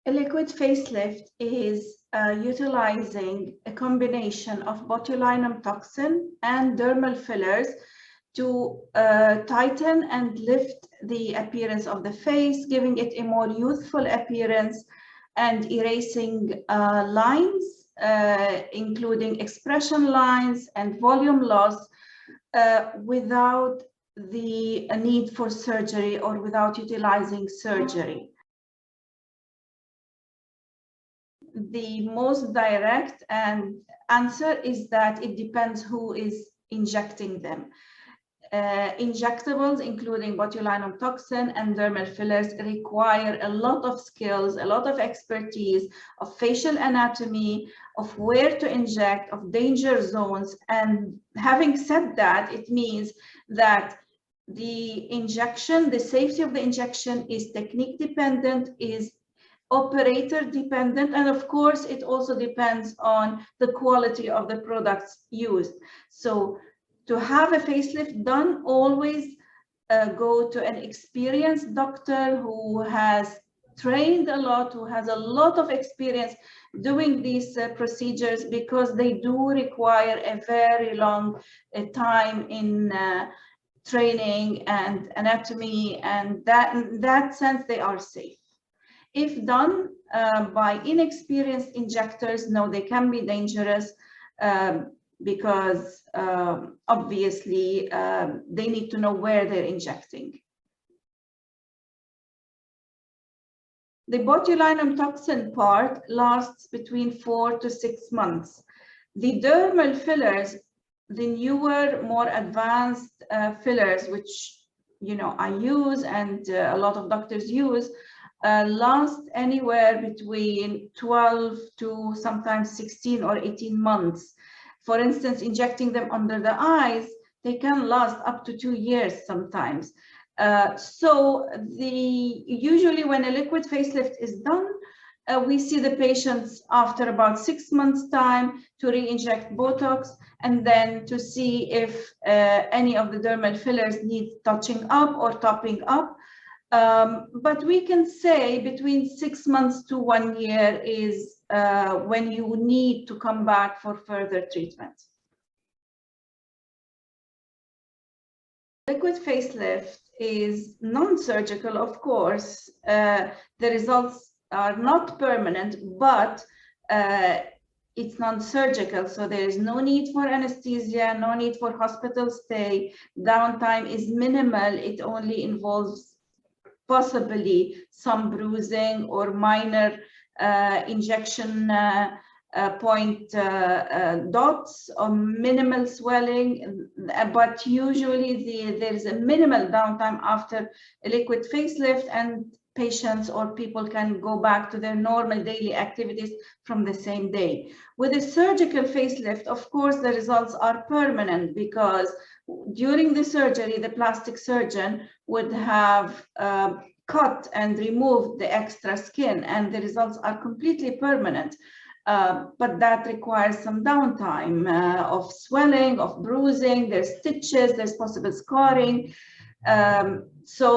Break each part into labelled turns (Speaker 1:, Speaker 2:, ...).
Speaker 1: A liquid facelift is utilizing a combination of botulinum toxin and dermal fillers to tighten and lift the appearance of the face, giving it a more youthful appearance and erasing lines, including expression lines and volume loss, without the need for surgery or without utilizing surgery. The most direct answer is that it depends who is injecting them. Injectables, including botulinum toxin and dermal fillers, require a lot of skills, a lot of expertise of facial anatomy, of where to inject, of danger zones. And having said that, it means that the injection, the safety of the injection is technique dependent, is operator dependent, and of course it also depends on the quality of the products used. So to have a facelift done, always go to an experienced doctor who has trained a lot, who has a lot of experience doing these procedures, because they do require a very long time in training and anatomy, and in that sense they are safe. If done by inexperienced injectors, no, they can be dangerous because obviously they need to know where they're injecting. The botulinum toxin part lasts between 4 to 6 months. The dermal fillers, the newer, more advanced fillers, which I use and a lot of doctors use, last anywhere between 12 to sometimes 16 or 18 months. For instance, injecting them under the eyes, they can last up to 2 years sometimes. So usually when a liquid facelift is done, we see the patients after about 6 months' time to re-inject Botox, and then to see if any of the dermal fillers need touching up or topping up. But we can say between 6 months to 1 year is when you need to come back for further treatment. Liquid facelift is non-surgical, of course. The results are not permanent, but it's non-surgical, so there is no need for anesthesia, no need for hospital stay. Downtime is minimal. It only involves possibly some bruising or minor injection point dots or minimal swelling, but usually there is a minimal downtime after a liquid facelift, and patients or people can go back to their normal daily activities from the same day. With a surgical facelift, of course, the results are permanent, because during the surgery, the plastic surgeon would have cut and removed the extra skin, and the results are completely permanent. But that requires some downtime of swelling, of bruising, there's stitches, there's possible scarring. So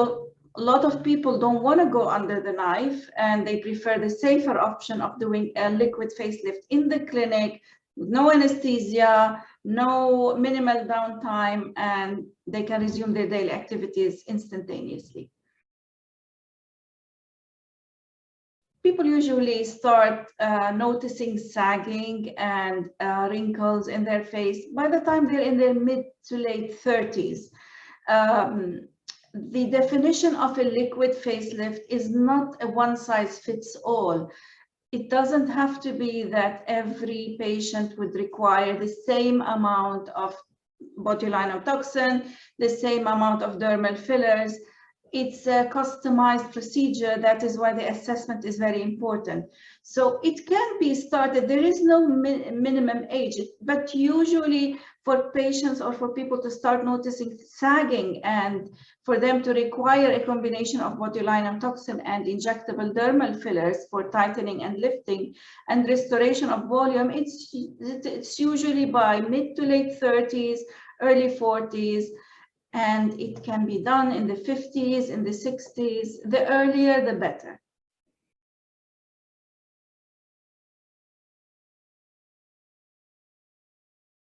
Speaker 1: a lot of people don't want to go under the knife, and they prefer the safer option of doing a liquid facelift in the clinic, with no anesthesia, no minimal downtime, and they can resume their daily activities instantaneously. People usually start noticing sagging and wrinkles in their face by the time they're in their mid to late 30s. The definition of a liquid facelift is not a one-size-fits-all. It doesn't have to be that every patient would require the same amount of botulinum toxin, the same amount of dermal fillers. It's a customized procedure. That is why the assessment is very important. So it can be started. There is no minimum age, but usually for patients or for people to start noticing sagging and for them to require a combination of botulinum toxin and injectable dermal fillers for tightening and lifting and restoration of volume, it's usually by mid to late 30s, early 40s. And it can be done in the 50s, in the 60s. The earlier, the better.